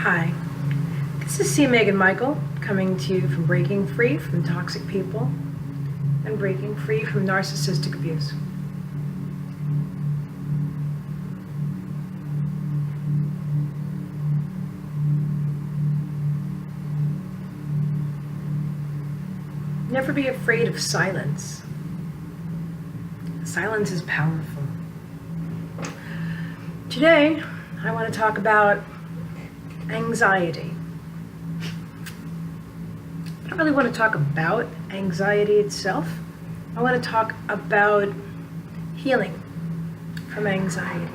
Hi, this is Meagan Michael coming to you from Breaking Free from Toxic People and Breaking Free from Narcissistic Abuse. Never be afraid of silence. Silence is powerful. Today, I want to talk about anxiety. I don't really want to talk about anxiety itself. I want to talk about healing from anxiety.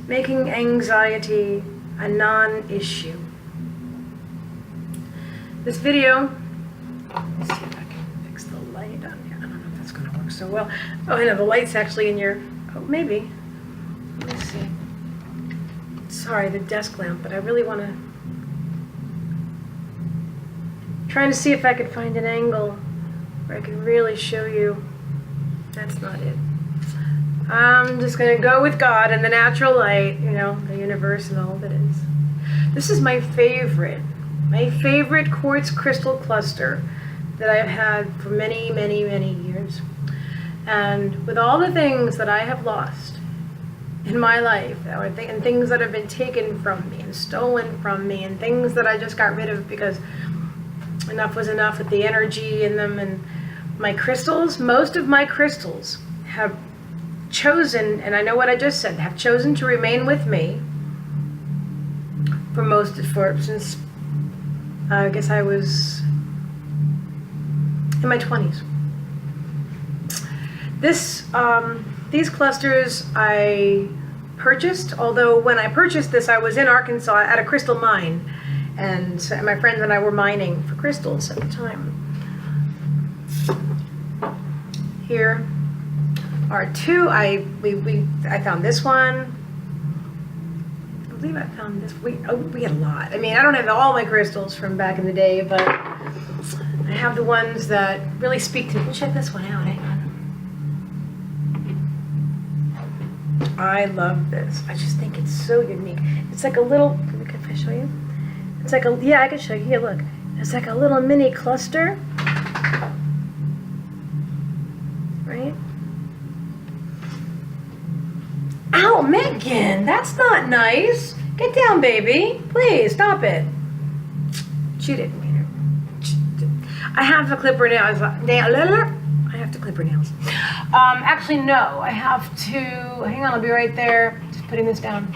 Making anxiety a non-issue. This video, let's see if I can fix the light on here. I don't know if that's going to work so well. Oh, I know the light's actually in your, oh, maybe. Let me see. Sorry, the desk lamp, but I really want to, trying to see if I could find an angle where I can really show you. That's not it. I'm just going to go with God and the natural light, you know, the universe and all that is. This is my favorite quartz crystal cluster that I've had for many, many, many years. And with all the things that I have lost in my life, and things that have been taken from me and stolen from me, and things that I just got rid of because enough was enough with the energy in them, and my crystals, most of my crystals have chosen, and I know what I just said, have chosen to remain with me since I guess I was in my 20s. These clusters I purchased, although when I purchased this I was in Arkansas at a crystal mine, and my friends and I were mining for crystals at the time. Here are two. I found this one. I believe I found this. We had a lot. I mean, I don't have all my crystals from back in the day, but I have the ones that really speak to me. Check this one out. Hang on. I love this. I just think it's so unique. It's like a little, can I show you? It's like yeah, I can show you. Here, look. It's like a little mini cluster. Right? Ow, Meagan, that's not nice. Get down, baby. Please, stop it. She didn't mean it. I have to clip her nails. I have to clip her nails. Actually, no. I have to. Hang on, I'll be right there. Just putting this down.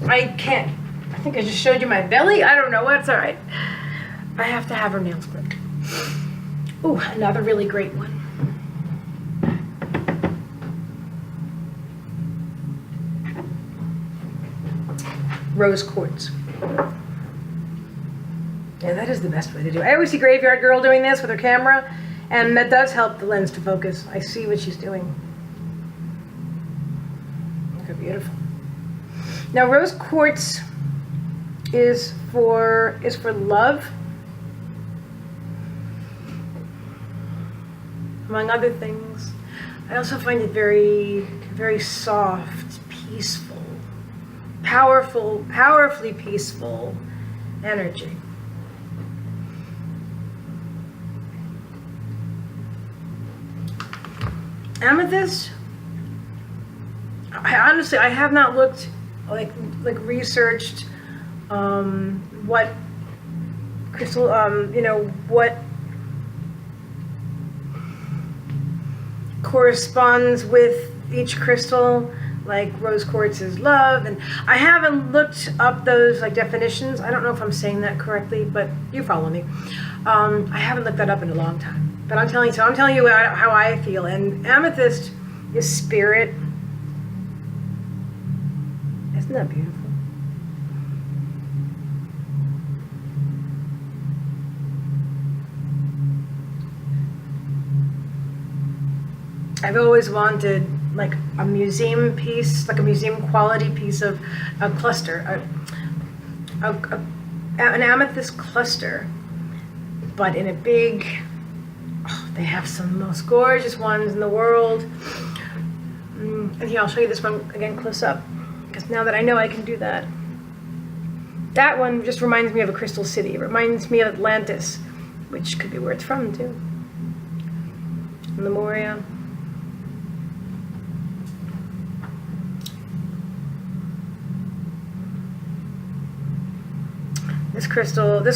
I can't. I think I just showed you my belly. I don't know. That's all right. I have to have her nails clipped. Ooh, another really great one. Rose quartz. Yeah, that is the best way to do it. I always see Graveyard Girl doing this with her camera, and that does help the lens to focus. I see what she's doing. Look how beautiful. Now, rose quartz is for love, among other things. I also find it very, very soft, peaceful, powerfully peaceful energy. Amethyst, I have not looked, like researched what crystal, what corresponds with each crystal. Like rose quartz is love, and I haven't looked up those like definitions. I don't know if I'm saying that correctly, but you follow me. I haven't looked that up in a long time, but I'm telling you how I feel. And amethyst is spirit. Isn't that beautiful? I've always wanted like a museum piece, like a museum quality piece of a cluster, an amethyst cluster, but in a big, they have some of the most gorgeous ones in the world. And here, I'll show you this one again close up, because now that I know I can do that. That one just reminds me of a crystal city. It reminds me of Atlantis, which could be where it's from too. Lemuria. This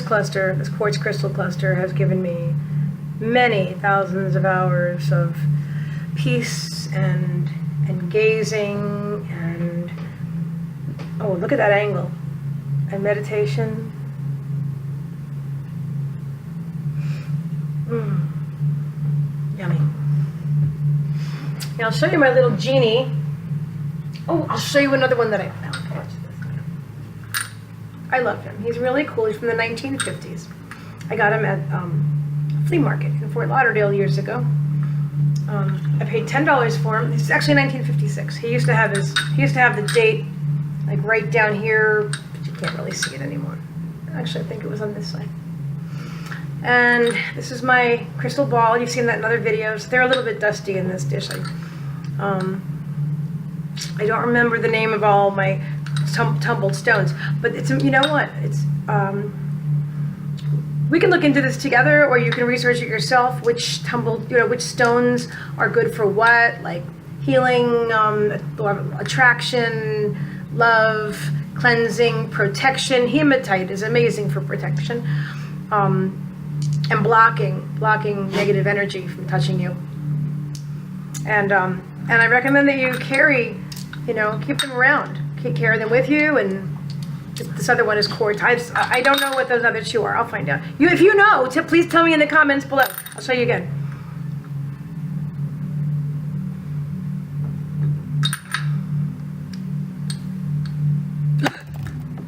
cluster, this quartz crystal cluster has given me many thousands of hours of peace and gazing and, oh, look at that angle, and meditation. Yummy. Now I'll show you my little genie. Oh, I'll show you another one that I found. Watch this. I love him. He's really cool. He's from the 1950s. I got him at a flea market in Fort Lauderdale years ago. I paid $10 for him. This is actually 1956. He used to have the date like right down here, but you can't really see it anymore. Actually, I think it was on this side. And this is my crystal ball. You've seen that in other videos. They're a little bit dusty in this dish. I don't remember the name of all my tumbled stones, but it's, you know what? It's we can look into this together, or you can research it yourself. Which stones are good for what, like healing, attraction, love, cleansing, protection. Hematite is amazing for protection. And blocking negative energy from touching you. And I recommend that you carry, keep them around. Carry them with you. And this other one is quartz. I don't know what those other two are. I'll find out. If you know, please tell me in the comments below. I'll show you again.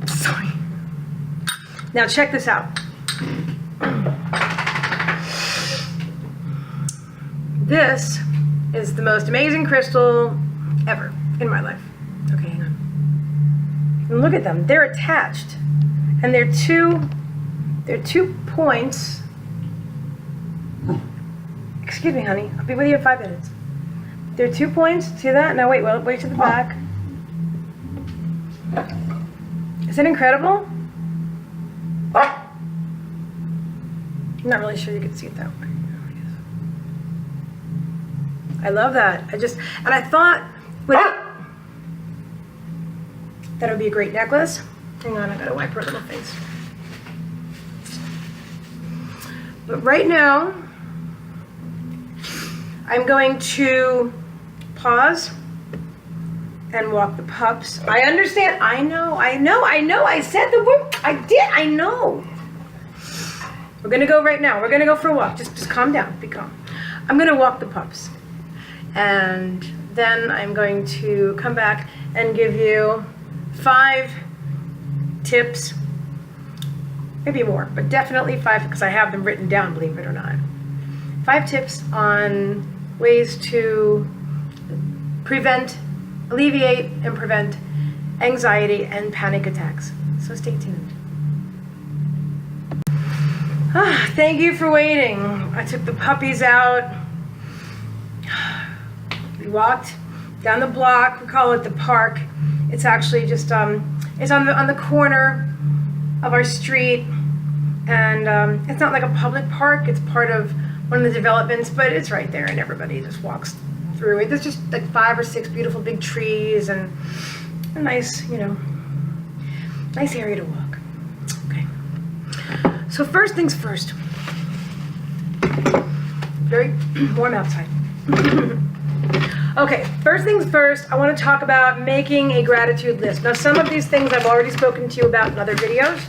Sorry. Now check this out. This is the most amazing crystal ever in my life. Okay, hang on. And look at them. They're attached. And they're two points. Excuse me, honey. I'll be with you in 5 minutes. They're 2 points. See that? Now wait to the back. Is it incredible? I'm not really sure you can see it that way. I love that. I thought that would be a great necklace. Hang on, I gotta wipe her little face. But right now, I'm going to pause and walk the pups. I understand. I know. I said the word. I did. I know. We're gonna go right now. We're gonna go for a walk. Just calm down. Be calm. I'm gonna walk the pups. And then I'm going to come back and give you 5 tips, maybe more, but definitely 5, because I have them written down, believe it or not. 5 tips on ways to alleviate and prevent anxiety and panic attacks. So stay tuned. Thank you for waiting. I took the puppies out. We walked down the block. We call it the park. It's actually just it's on the corner of our street, and it's not like a public park. It's part of one of the developments, but it's right there, and everybody just walks through it. There's just like 5 or 6 beautiful big trees and a nice, nice area to walk. Okay. So first things first. Very warm outside. Okay, first things first, I want to talk about making a gratitude list. Now, some of these things I've already spoken to you about in other videos,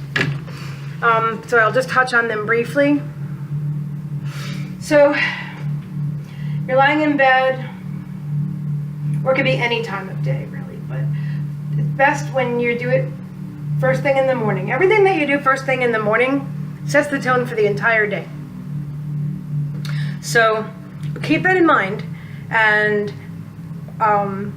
so I'll just touch on them briefly. So, you're lying in bed, or it could be any time of day, really, but it's best when you do it first thing in the morning. Everything that you do first thing in the morning sets the tone for the entire day. So, keep that in mind, and I'm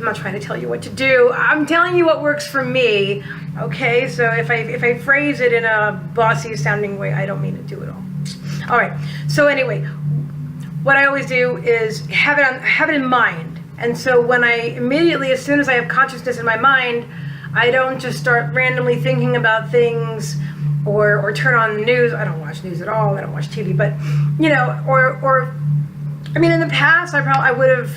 not trying to tell you what to do. I'm telling you what works for me, okay? So if I phrase it in a bossy sounding way, I don't mean to do it all. All right, so anyway, what I always do is have it in mind, And so when I immediately, as soon as I have consciousness in my mind, I don't just start randomly thinking about things or turn on the news. I don't watch news at all. I don't watch TV, but, you know, or I mean, in the past, I would have,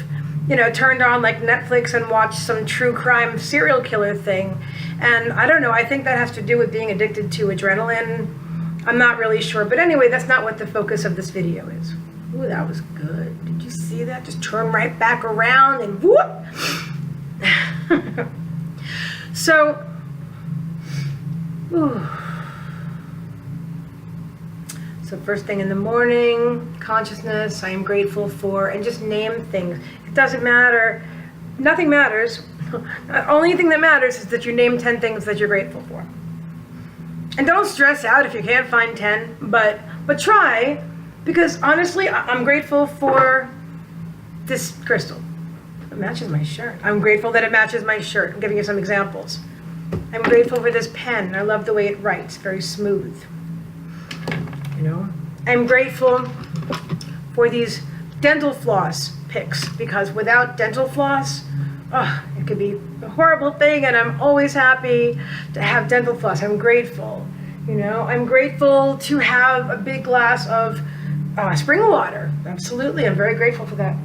you know, turned on like Netflix and watched some true crime serial killer thing. And I don't know, I think that has to do with being addicted to adrenaline. I'm not really sure. But anyway, that's not what the focus of this video is. Ooh, that was good. Did you see that? Just turn right back around and whoop. So, so first thing in the morning, consciousness, I am grateful for, and just name things. It doesn't matter. Nothing matters. The only thing that matters is that you name 10 things that you're grateful for. And don't stress out if you can't find 10, but try, because honestly, I'm grateful for this crystal. It matches my shirt. I'm grateful that it matches my shirt. I'm giving you some examples. I'm grateful for this pen. I love the way it writes, very smooth. You know, I'm grateful for these dental floss picks, because without dental floss, it could be a horrible thing, and I'm always happy to have dental floss. I'm grateful. You know, I'm grateful to have a big glass of spring water. Absolutely, I'm very grateful for that.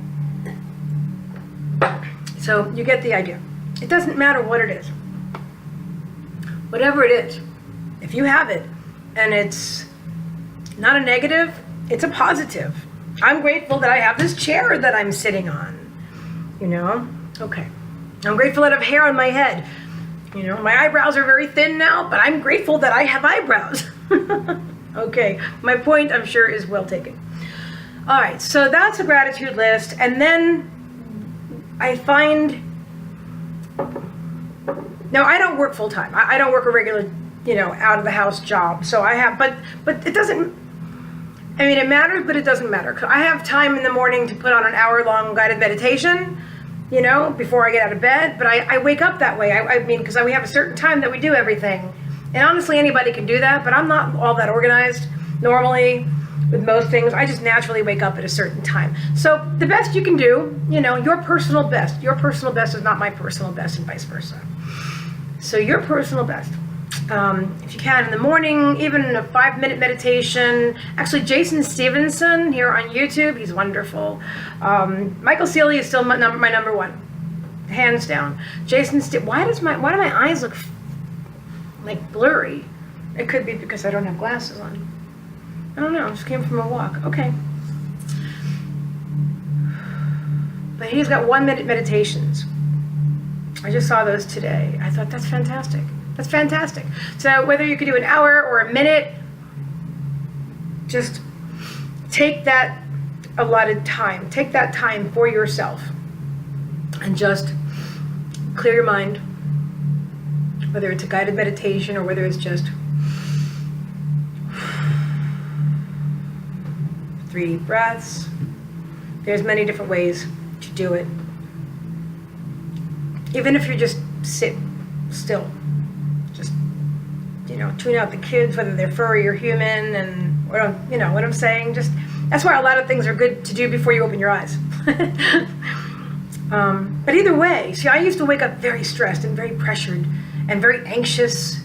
So you get the idea. It doesn't matter what it is. Whatever it is, if you have it and it's not a negative, it's a positive. I'm grateful that I have this chair that I'm sitting on. You know? Okay. I'm grateful that I have hair on my head. You know, my eyebrows are very thin now, but I'm grateful that I have eyebrows. Okay. My point, I'm sure, is well taken. All right. So that's a gratitude list. And then I find, now I don't work full time. I don't work a regular, you know, out of the house job. So I have, but it doesn't, I mean, it matters, but it doesn't matter. I have time in the morning to put on an hour-long guided meditation, you know, before I get out of bed. But I wake up that way. I mean, because we have a certain time that we do everything. And honestly, anybody can do that, but I'm not all that organized normally with most things. I just naturally wake up at a certain time. So the best you can do, you know, your personal best. Your personal best is not my personal best, and vice versa. So your personal best. If you can, in the morning, even a 5-minute meditation. Actually, Jason Stevenson here on YouTube, he's wonderful. Michael Seeley is still my number one, hands down. Why do my eyes look like blurry? It could be because I don't have glasses on. I don't know, I just came from a walk. Okay. But he's got 1-minute meditations. I just saw those today. I thought, that's fantastic. That's fantastic. So whether you could do an hour or a minute, just take that allotted time. Take that time for yourself and just clear your mind. Whether it's a guided meditation or whether it's just 3 deep breaths. There's many different ways to do it. Even if you just sit still. Just, you know, tune out the kids, whether they're furry or human, and, you know what I'm saying? Just, that's why a lot of things are good to do before you open your eyes. But either way, see, I used to wake up very stressed and very pressured and very anxious,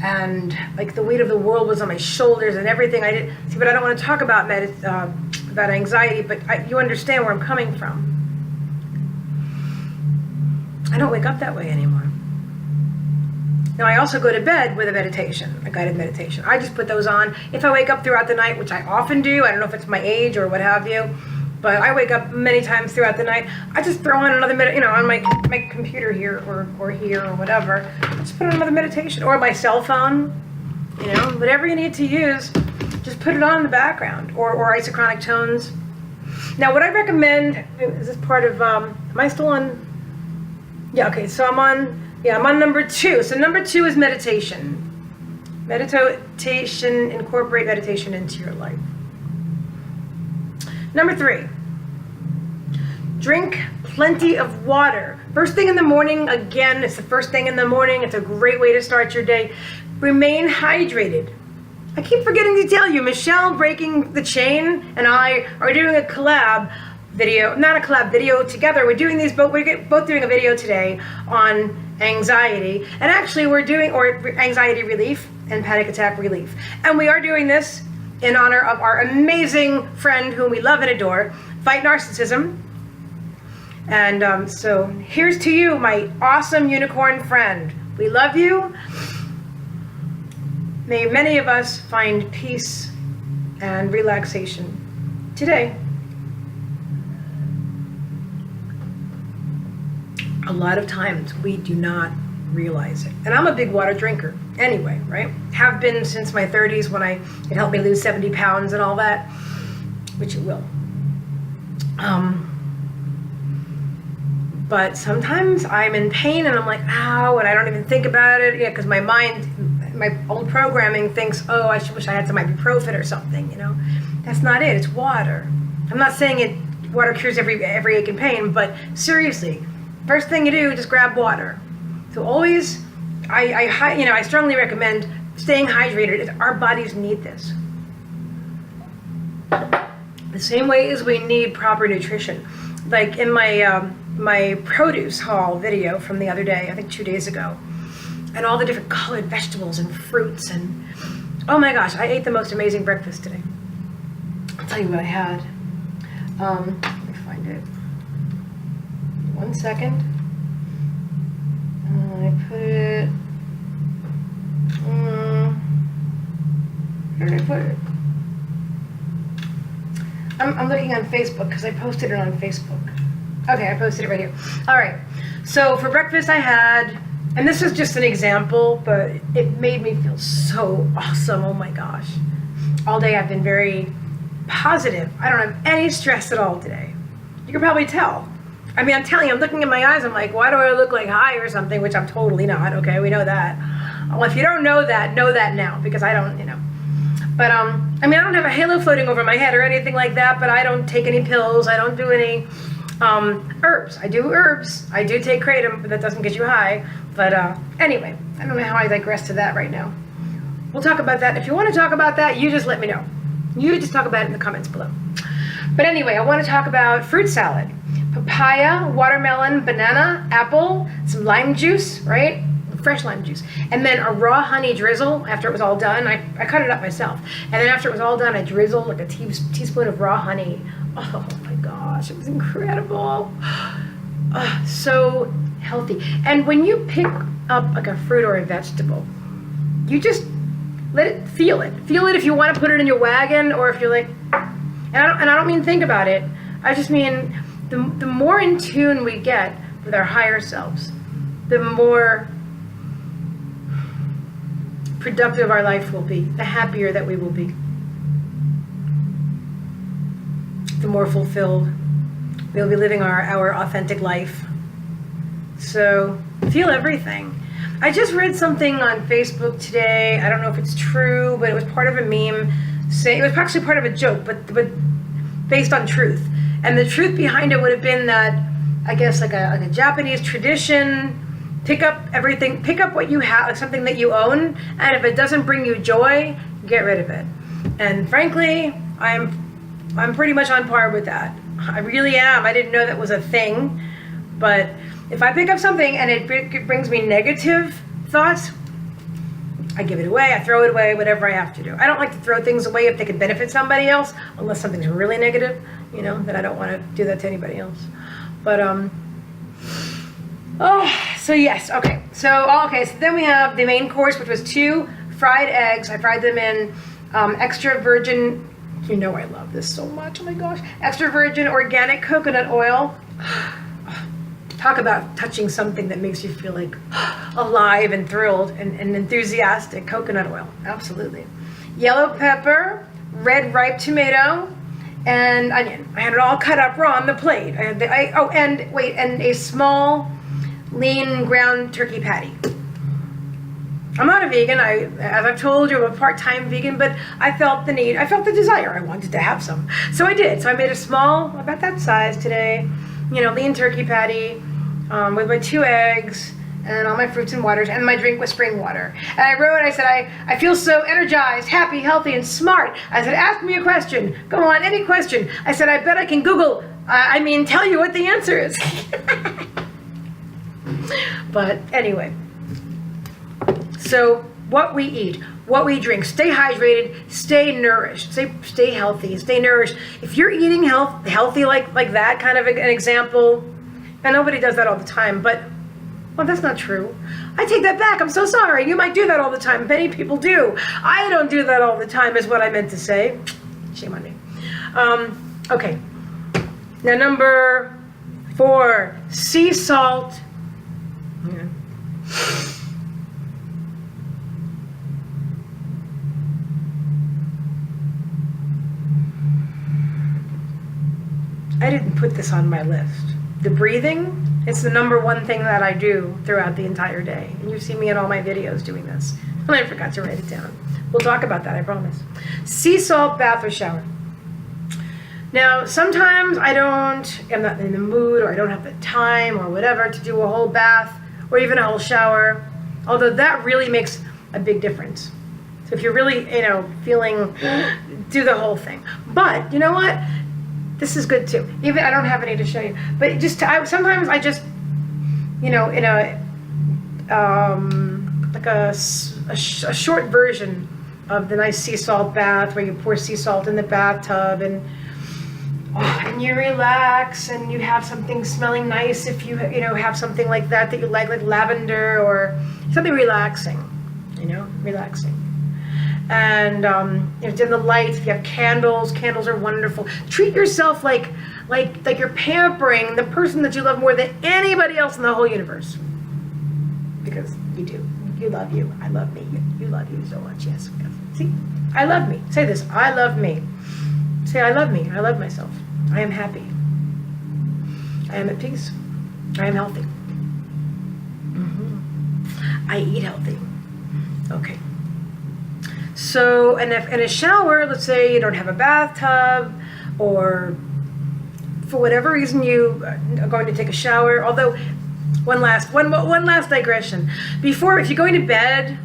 and like the weight of the world was on my shoulders and everything. See, but I don't want to talk about anxiety, but you understand where I'm coming from. I don't wake up that way anymore. Now, I also go to bed with a meditation, a guided meditation. I just put those on. If I wake up throughout the night, which I often do, I don't know if it's my age or what have you, but I wake up many times throughout the night. I just throw on another on my computer here or here or whatever. Just put on another meditation, or my cell phone, whatever you need to use. Just put it on in the background, or isochronic tones. Now, what I recommend is this part of. Am I still on? Yeah. Okay. So I'm on number 2. So number 2 is meditation. Meditation, incorporate meditation into your life. Number 3, drink plenty of water. First thing in the morning, again, it's the first thing in the morning. It's a great way to start your day. Remain hydrated. I keep forgetting to tell you, Michelle, Breaking the Chain, and I are doing a collab video, not a collab video together. We're doing these, but we're both doing a video today on anxiety. And actually we're doing, or anxiety relief and panic attack relief. And we are doing this in honor of our amazing friend whom we love and adore, Fight Narcissism. And so here's to you, my awesome unicorn friend. We love you. May many of us find peace and relaxation today. A lot of times we do not realize it. And I'm a big water drinker anyway, right? Have been since my 30s when it helped me lose 70 pounds and all that, which it will. But sometimes I'm in pain and I'm like, ow, and I don't even think about it. Yeah, because my mind, my old programming thinks, oh, I wish I had some ibuprofen or something, you know? That's not it, it's water. I'm not saying water cures every ache and pain, but seriously, first thing you do, just grab water. So always, I strongly recommend staying hydrated. Our bodies need this. The same way as we need proper nutrition. Like in my produce haul video from the other day, I think 2 days ago, and all the different colored vegetables and fruits, and oh my gosh, I ate the most amazing breakfast today. I'll tell you what I had. Let me find it. 1 second. I put it. Where did I put it? I'm looking on Facebook because I posted it on Facebook. Okay, I posted it right here. All right. So for breakfast I had, and this is just an example, but it made me feel so awesome. Oh my gosh. All day I've been very positive. I don't have any stress at all today. You can probably tell. I mean, I'm telling you, I'm looking in my eyes, I'm like, why do I look like high or something, which I'm totally not, okay? We know that. Well, if you don't know that now, because I don't, you know. But, I mean, I don't have a halo floating over my head or anything like that, but I don't take any pills. I don't do any herbs. I do herbs. I do take kratom, but that doesn't get you high. But anyway, I don't know how I digress to that right now. We'll talk about that. If you want to talk about that, you just let me know. You just talk about it in the comments below. But anyway, I want to talk about fruit salad. Papaya, watermelon, banana, apple, some lime juice, right? Fresh lime juice. And then a raw honey drizzle after it was all done. I cut it up myself. And then after it was all done, I drizzled like a teaspoon of raw honey. Oh my gosh, it was incredible. Oh, so healthy. And when you pick up like a fruit or a vegetable, you just let it feel it. Feel it if you want to put it in your wagon, or if you're like, and I don't mean think about it. I just mean the more in tune we get with our higher selves, the more productive our life will be, the happier that we will be, the more fulfilled we'll be living our authentic life. So feel everything. I just read something on Facebook today. I don't know if it's true, but it was part of a meme. It was actually part of a joke, but based on truth. And the truth behind it would have been that, I guess, like a Japanese tradition. Pick up everything, pick up what you have, like something that you own, and if it doesn't bring you joy, get rid of it. And frankly, I'm pretty much on par with that. I really am. I didn't know that was a thing, but if I pick up something and it brings me negative thoughts, I give it away, I throw it away, whatever I have to do. I don't like to throw things away if they could benefit somebody else, unless something's really negative, you know, then I don't want to do that to anybody else. But, so yes, okay. So then we have the main course, which was 2 fried eggs. I fried them in extra virgin, you know I love this so much, oh my gosh. Extra virgin organic coconut oil. Talk about touching something that makes you feel like alive and thrilled and enthusiastic. Coconut oil, absolutely. Yellow pepper, red ripe tomato, and onion. I had it all cut up raw on the plate. And a small lean ground turkey patty. I'm not a vegan. As I've told you, I'm a part-time vegan, but I felt the desire. I wanted to have some. So I did. So I made a small, about that size today, lean turkey patty with my 2 eggs and all my fruits and waters, and my drink was spring water. And I said, I feel so energized, happy, healthy, and smart. I said, ask me a question. Go on, any question. I said, I bet I can Google I mean, tell you what the answer is. But anyway, so what we eat, what we drink, stay hydrated, stay nourished, stay healthy, stay nourished. If you're eating healthy like that kind of an example, and nobody does that all the time, but, well, that's not true. I take that back. I'm so sorry. You might do that all the time. Many people do. I don't do that all the time is what I meant to say. Shame on me. Okay. Now, number 4, sea salt. Yeah. I didn't put this on my list. The breathing, it's the number 1 thing that I do throughout the entire day. And you see me in all my videos doing this. And I forgot to write it down. We'll talk about that, I promise. Sea salt bath or shower. Now, sometimes I'm not in the mood, or I don't have the time or whatever to do a whole bath or even a whole shower. Although that really makes a big difference. So if you're really, feeling, do the whole thing. But you know what? This is good too. Even I don't have any to show you, but sometimes I just, in a like a short version of the nice sea salt bath where you pour sea salt in the bathtub and you relax and you have something smelling nice. If you have something like that you like lavender or something relaxing, relaxing. And if dim the lights, if you have candles are wonderful. Treat yourself like you're pampering the person that you love more than anybody else in the whole universe. Because you do. You love you. I love me. You love you so much. Yes. See? I love me. Say this. I love me. Say, I love me. I love myself. I am happy. I am at peace. I am healthy. I eat healthy. Okay. So, and if in a shower, let's say you don't have a bathtub, or for whatever reason you are going to take a shower, although one last digression. If you're going to bed,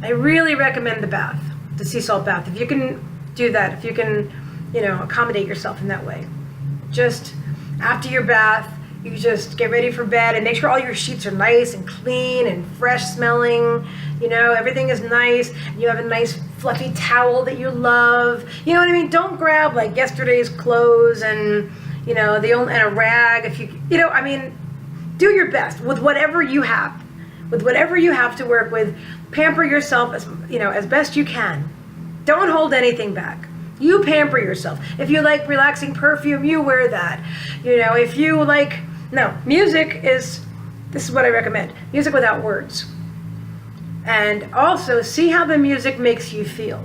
I really recommend the sea salt bath. If you can do that, if you can, accommodate yourself in that way. Just after your bath, you just get ready for bed and make sure all your sheets are nice and clean and fresh smelling. Everything is nice. You have a nice fluffy towel that you love. You know what I mean? Don't grab like yesterday's clothes and, and a rag. If do your best with whatever you have. With whatever you have to work with, pamper yourself as best you can. Don't hold anything back. You pamper yourself. If you like relaxing perfume, you wear that. If you like, music this is what I recommend. Music without words. And also see how the music makes you feel.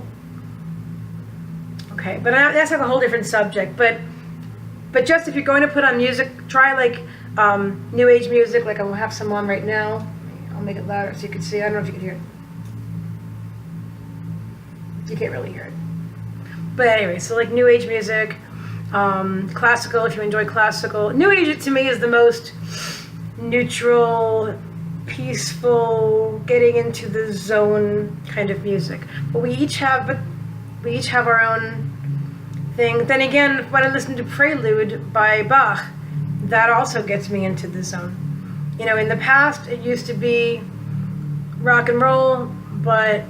Okay, but that's like a whole different subject. But just if you're going to put on music, try like new age music, like I will have some on right now. I'll make it louder so you can see. I don't know if you can hear it. You can't really hear it. But anyway, so like new age music, classical if you enjoy classical. New age to me is the most neutral, peaceful, getting into the zone kind of music. But we each have our own thing. Then again, when I listen to Prelude by Bach, that also gets me into the zone. In the past, it used to be rock and roll, but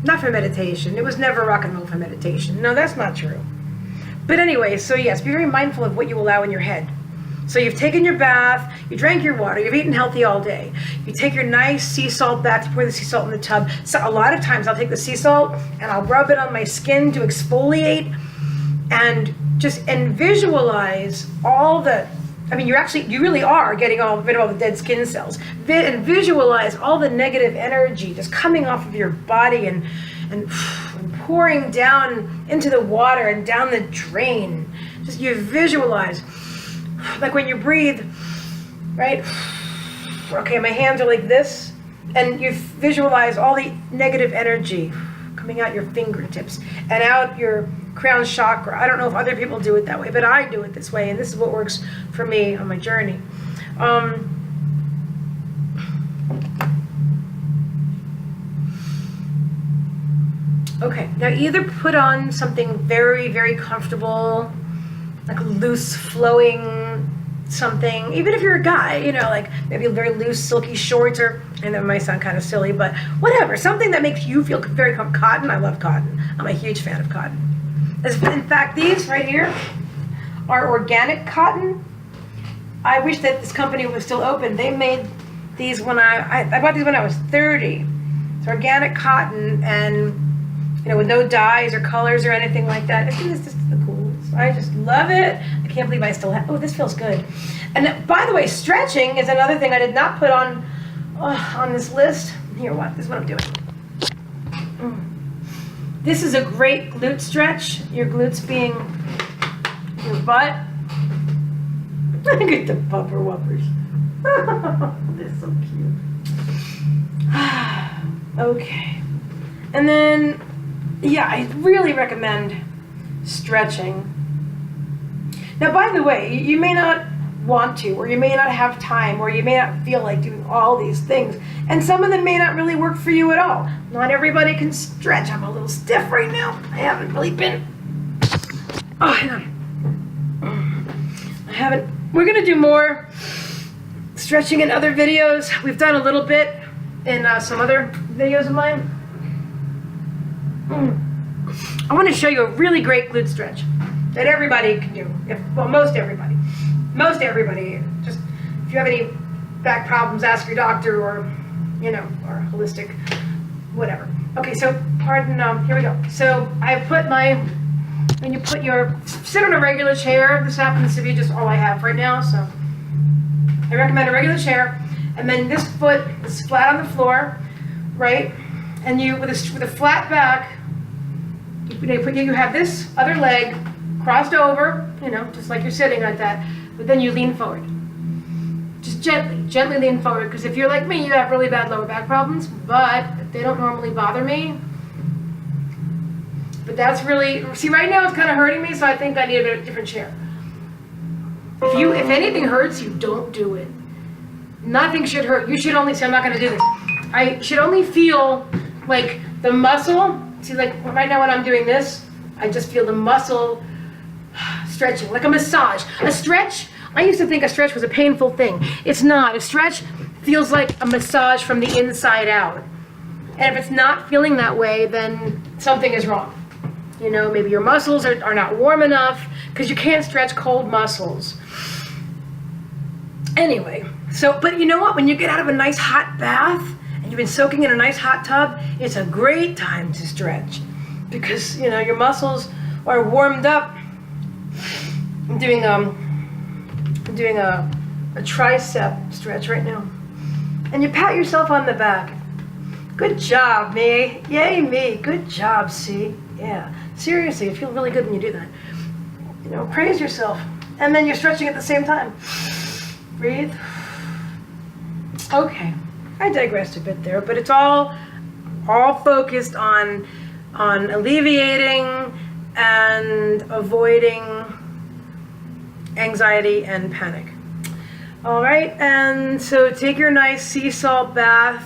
not for meditation. It was never rock and roll for meditation. No, that's not true. But anyway, so yes, be very mindful of what you allow in your head. So you've taken your bath, you drank your water, you've eaten healthy all day. You take your nice sea salt bath, you pour the sea salt in the tub. So a lot of times I'll take the sea salt and I'll rub it on my skin to exfoliate and visualize all the, you really are getting rid of all the dead skin cells. And visualize all the negative energy just coming off of your body and pouring down into the water and down the drain. Just you visualize, like when you breathe, right? Okay, my hands are like this, and you visualize all the negative energy coming out your fingertips and out your crown chakra. I don't know if other people do it that way, but I do it this way, and this is what works for me on my journey. Okay, now either put on something very, very comfortable, like loose flowing something, even if you're a guy, you know, like maybe very loose silky shorts, or, and that might sound kind of silly, but whatever, something that makes you feel very comfortable. Cotton, I love cotton. I'm a huge fan of cotton. In fact, these right here are organic cotton. I wish that this company was still open. They made these when I bought these when I was 30. It's organic cotton, and you know, with no dyes or colors or anything like that. It's just the coolest. I just love it. I can't believe I still have. Oh, this feels good. And by the way, stretching is another thing I did not put on this list. Here, what? This is what I'm doing. This is a great glute stretch. Your glutes being your butt. Look at the bumper whoppers. They're so cute. Okay. And then, yeah, I really recommend stretching. Now, by the way, you may not want to, or you may not have time, or you may not feel like doing all these things, and some of them may not really work for you at all. Not everybody can stretch. I'm a little stiff right now. I haven't really been. Oh, hang on. I haven't. We're gonna do more stretching in other videos. We've done a little bit in some other videos of mine. I want to show you a really great glute stretch that everybody can do. Well, most everybody. Most everybody. Just if you have any back problems, ask your doctor, or you know, or holistic, whatever. Okay, so pardon. Here we go. So I put when you put sit on a regular chair. This happens to be just all I have right now. So I recommend a regular chair, and then this foot is flat on the floor, right? And you with a flat back. You have this other leg crossed over, you know, just like you're sitting like that, but then you lean forward. Just gently lean forward, because if you're like me, you have really bad lower back problems, but they don't normally bother me. But that's really, see, right now it's kind of hurting me, so I think I need a different chair. If anything hurts you, don't do it. Nothing should hurt. You should only, see, I'm not going to do this. I should only feel like the muscle. See, like right now when I'm doing this, I just feel the muscle stretching, like a massage. A stretch, I used to think a stretch was a painful thing. It's not. A stretch feels like a massage from the inside out. And if it's not feeling that way, then something is wrong. You know, maybe your muscles are not warm enough, because you can't stretch cold muscles. Anyway, so, but you know what? When you get out of a nice hot bath, and you've been soaking in a nice hot tub, it's a great time to stretch, because you know your muscles are warmed up. I'm doing a tricep stretch right now, and you pat yourself on the back. Good job, me. Yay, me. Good job, C. Yeah. Seriously, you feel really good when you do that. You know, praise yourself, and then you're stretching at the same time. Breathe. Okay. I digressed a bit there, but it's all focused on alleviating and avoiding anxiety and panic. All right, and so take your nice sea salt bath,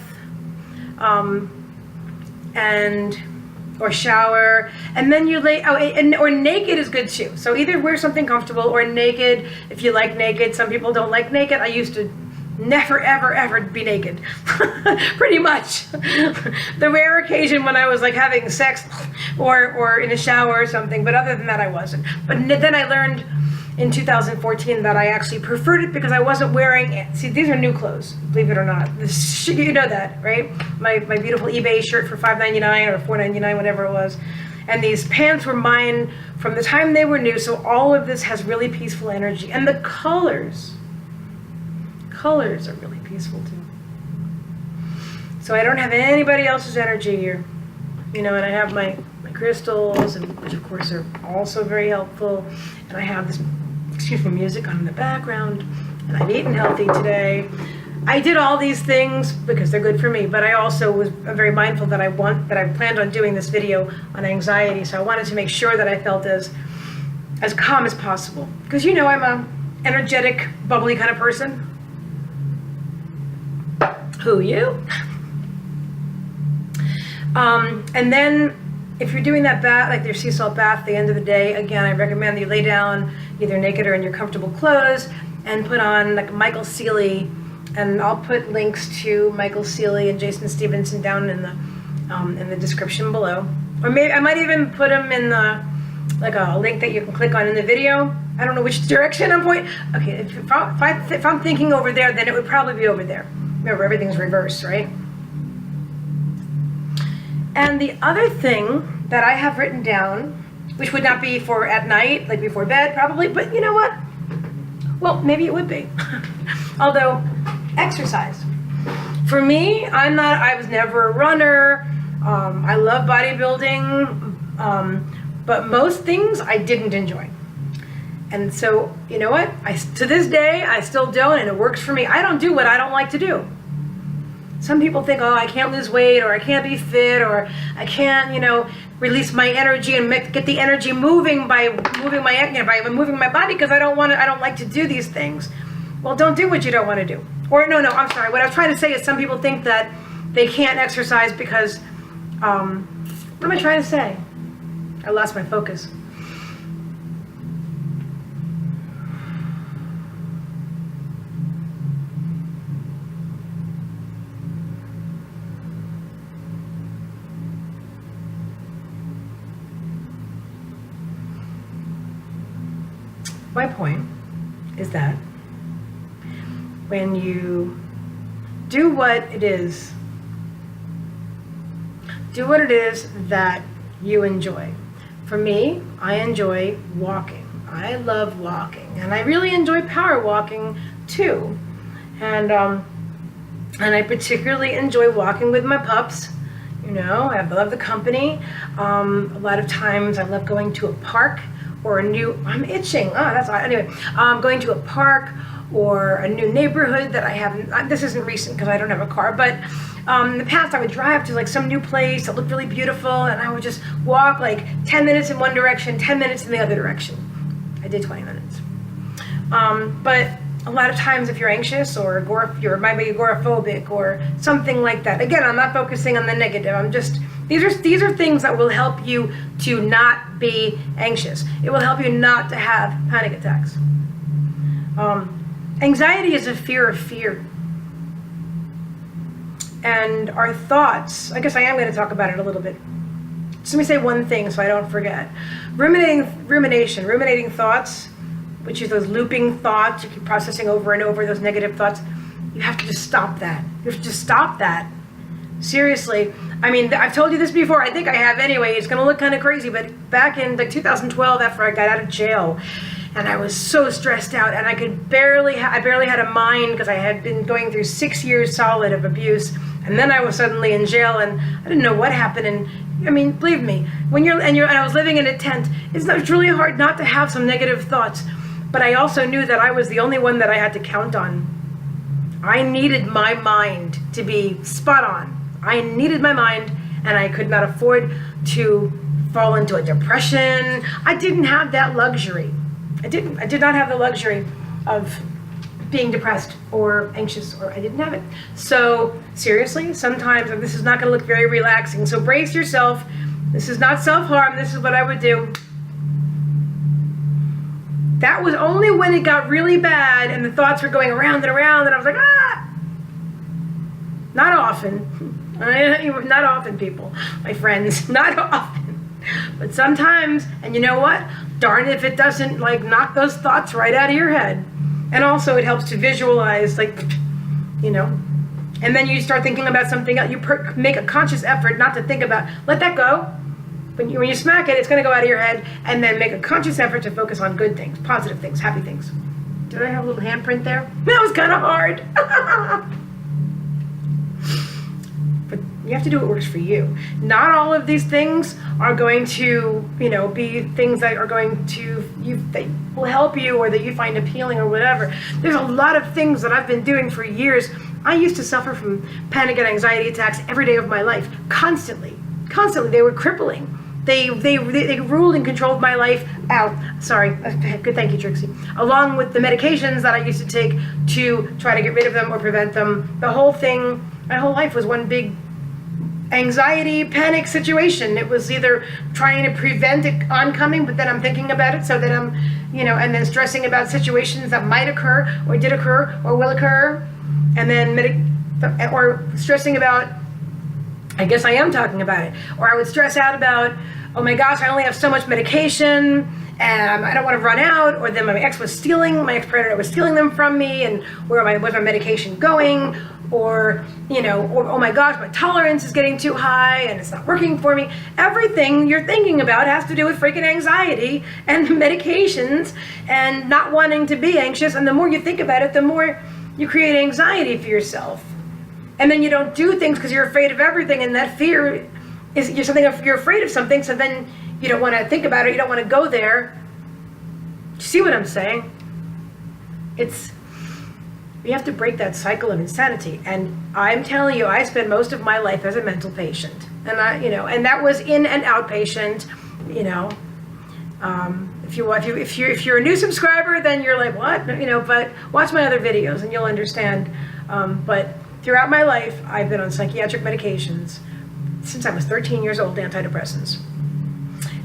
or shower, and then you lay. Oh, or naked is good too. So either wear something comfortable or naked if you like naked. Some people don't like naked. I used to never, ever, ever be naked. Pretty much. The rare occasion when I was like having sex or in a shower or something, but other than that I wasn't. But then I learned in 2014 that I actually preferred it, because I wasn't wearing it. See, these are new clothes, believe it or not. You know that, right? My beautiful eBay shirt for $5.99 or $4.99, whatever it was. And these pants were mine from the time they were new, so all of this has really peaceful energy. And the colors are really peaceful too. So I don't have anybody else's energy here, you know, and I have my crystals, and which of course are also very helpful, and I have this music on in the background, and I've eaten healthy today. I did all these things because they're good for me, but I also was very mindful that I planned on doing this video on anxiety, so I wanted to make sure that I felt as calm as possible, because you know I'm a energetic, bubbly kind of person. Who, you? And then if you're doing that bath, like your sea salt bath at the end of the day, again, I recommend that you lay down either naked or in your comfortable clothes and put on like Michael Sealey, and I'll put links to Michael Sealey and Jason Stevenson down in the description below. Or maybe I might even put them in the, like a link that you can click on in the video. I don't know which direction I'm pointing. Okay, if I'm thinking over there, then it would probably be over there. Remember, everything's reversed, right? And the other thing that I have written down, which would not be for at night, like before bed probably, but you know what? Well, maybe it would be. Although, exercise. For me, I was never a runner. I love bodybuilding, but most things I didn't enjoy. And so, you know what? To this day, I still don't, and it works for me. I don't do what I don't like to do. Some people think, oh, I can't lose weight, or I can't be fit, or I can't, release my energy and get the energy moving by moving my body because I don't like to do these things. Well, don't do what you don't want to do. Or no, I'm sorry. What I was trying to say is some people think that they can't exercise because, what am I trying to say? I lost my focus. My point is that when you do what it is that you enjoy. For me, I enjoy walking. I love walking, and I really enjoy power walking too. And I particularly enjoy walking with my pups. I love the company. A lot of times I love going to a park or I'm itching. Anyway, going to a park or a new neighborhood that I haven't, this isn't recent because I don't have a car, but in the past I would drive to like some new place that looked really beautiful, and I would just walk like 10 minutes in one direction, 10 minutes in the other direction. I did 20 minutes. But a lot of times if you're anxious or you're maybe agoraphobic or something like that, again, I'm not focusing on the negative. These are things that will help you to not be anxious. It will help you not to have panic attacks. Anxiety is a fear of fear. And our thoughts, I guess I am going to talk about it a little bit. Just let me say one thing so I don't forget. Ruminating thoughts, which is those looping thoughts you keep processing over and over, those negative thoughts. You have to just stop that. You have to just stop that. Seriously. I mean, I've told you this before. I think I have anyway. It's going to look kind of crazy, but back in like 2012, after I got out of jail, and I was so stressed out, and I barely had a mind because I had been going through 6 years solid of abuse, and then I was suddenly in jail, and I didn't know what happened. And I mean, believe me, and I was living in a tent. It's really hard not to have some negative thoughts, but I also knew that I was the only one that I had to count on. I needed my mind to be spot on. I needed my mind, and I could not afford to fall into a depression. I didn't have that luxury. I did not have the luxury of being depressed or anxious, or I didn't have it. So seriously, sometimes this is not going to look very relaxing. So brace yourself. This is not self-harm. This is what I would do. That was only when it got really bad and the thoughts were going around and around, and I was like, ah! Not often. Not often, people. My friends, not often. But sometimes, and you know what? Darn if it doesn't knock those thoughts right out of your head. And also it helps to visualize, and then you start thinking about something else. You make a conscious effort not to think about, let that go. When you smack it, it's going to go out of your head, and then make a conscious effort to focus on good things, positive things, happy things. Did I have a little handprint there? That was kind of hard. But you have to do what works for you. Not all of these things are going to, be things that are going to, that will help you or that you find appealing or whatever. There's a lot of things that I've been doing for years. I used to suffer from panic and anxiety attacks every day of my life, constantly. They were crippling. They ruled and controlled my life. Ow, sorry. Good, thank you, Trixie. Along with the medications that I used to take to try to get rid of them or prevent them. The whole thing, my whole life was one big anxiety, panic situation. It was either trying to prevent it oncoming, but then I'm thinking about it, so that I'm, and then stressing about situations that might occur, or did occur, or will occur, and then or stressing about, I guess I am talking about it, or I would stress out about, oh my gosh, I only have so much medication, and I don't want to run out, or then my ex-predator was stealing them from me, and where's my medication going, or oh my gosh, my tolerance is getting too high and it's not working for me. Everything you're thinking about has to do with freaking anxiety and medications and not wanting to be anxious. And the more you think about it, the more you create anxiety for yourself. And then you don't do things because you're afraid of everything, and that fear is you're afraid of something, so then you don't want to think about it, you don't want to go there. You see what I'm saying? We have to break that cycle of insanity. And I'm telling you, I spent most of my life as a mental patient, and and that was in and outpatient. If you're a new subscriber, then you're like, what? But watch my other videos and you'll understand. But throughout my life, I've been on psychiatric medications since I was 13 years old, antidepressants,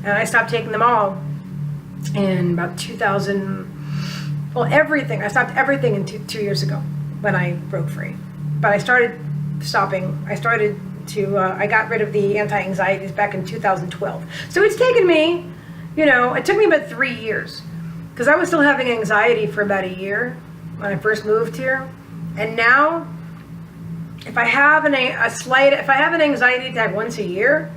and I stopped taking them all in about 2000. Well, everything. I stopped everything in 2 years ago when I broke free. But I started stopping. I got rid of the anti-anxieties back in 2012. So it's taken me, it took me about 3 years, because I was still having anxiety for about a year when I first moved here. And now, if I have an anxiety attack once a year,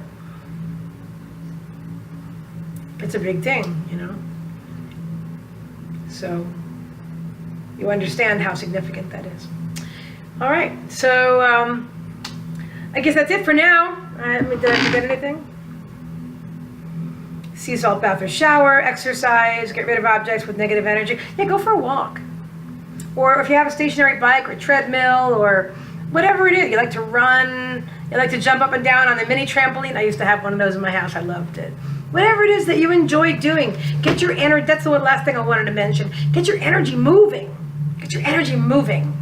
it's a big thing, So you understand how significant that is. All right, so I guess that's it for now. Did I forget anything? Sea salt bath or shower, exercise, get rid of objects with negative energy. Yeah, go for a walk. Or if you have a stationary bike or treadmill or whatever it is, you like to run, you like to jump up and down on the mini trampoline. I used to have one of those in my house. I loved it. Whatever it is that you enjoy doing, get your energy. That's the last thing I wanted to mention. Get your energy moving. Get your energy moving.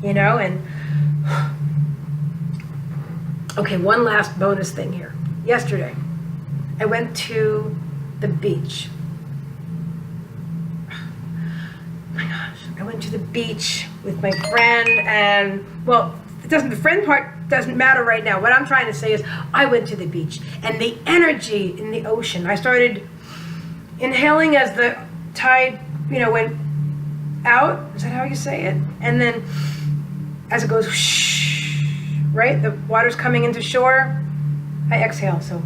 And okay, one last bonus thing here. Yesterday, I went to the beach. My gosh, I went to the beach with my friend, and the friend part doesn't matter right now. What I'm trying to say is I went to the beach, and the energy in the ocean, I started inhaling as the tide, went out. Is that how you say it? And then as it goes, whoosh, right? The water's coming into shore. I exhale, so.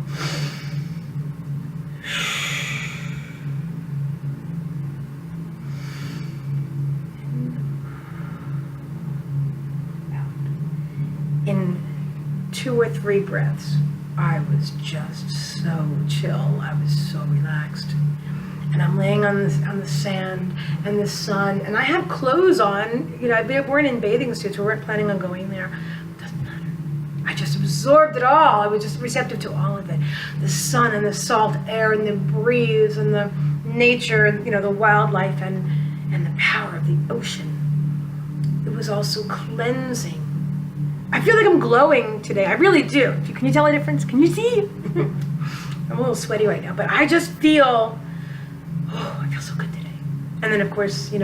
In 2 or 3 breaths, I was just so chill. I was so relaxed. And I'm laying on the sand and the sun, and I have clothes on. We weren't in bathing suits. We weren't planning on going there. It doesn't matter. I just absorbed it all. I was just receptive to all of it. The sun and the salt air and the breeze and the nature and the wildlife and the power of the ocean. It was also cleansing. I feel like I'm glowing today. I really do. Can you tell the difference? Can you see? I'm a little sweaty right now, but I just feel, I feel so good today. And then, of course, the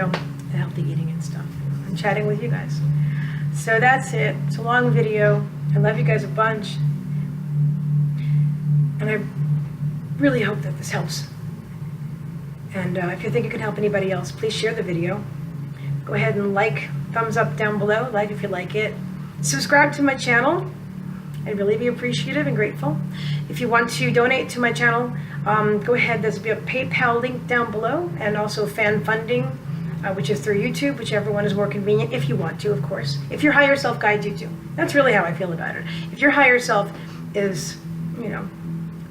healthy eating and stuff. I'm chatting with you guys. So that's it. It's a long video. I love you guys a bunch. And I really hope that this helps. And if you think it can help anybody else, please share the video. Go ahead and thumbs up down below. Like if you like it. Subscribe to my channel. I'd really be appreciative and grateful. If you want to donate to my channel, go ahead. There's a PayPal link down below, and also fan funding, which is through YouTube, whichever one is more convenient, if you want to, of course. If your higher self guides you to. That's really how I feel about it. If your higher self is,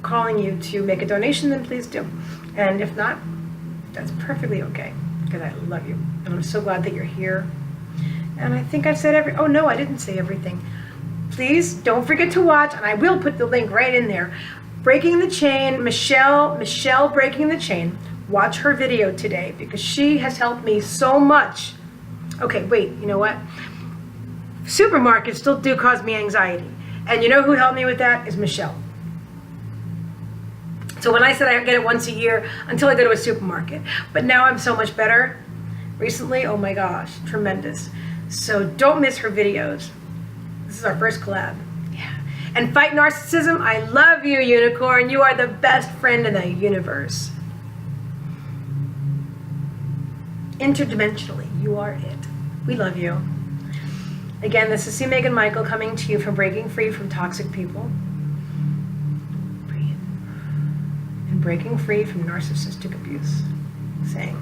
calling you to make a donation, then please do. And if not, that's perfectly okay, because I love you. And I'm so glad that you're here. And I think I've said oh no, I didn't say everything. Please don't forget to watch, and I will put the link right in there. Breaking the Chain, Michelle Breaking the Chain. Watch her video today, because she has helped me so much. Okay, wait, you know what? Supermarkets still do cause me anxiety. And you know who helped me with that? Is Michelle. So when I said I get it once a year until I go to a supermarket. But now I'm so much better. Recently, oh my gosh, tremendous. So don't miss her videos. This is our first collab. Yeah. And fight narcissism. I love you, unicorn. You are the best friend in the universe. Interdimensionally, you are it. We love you. Again, this is Meagan Michael coming to you from Breaking Free from Toxic People. Breathe. And breaking free from narcissistic abuse. Saying,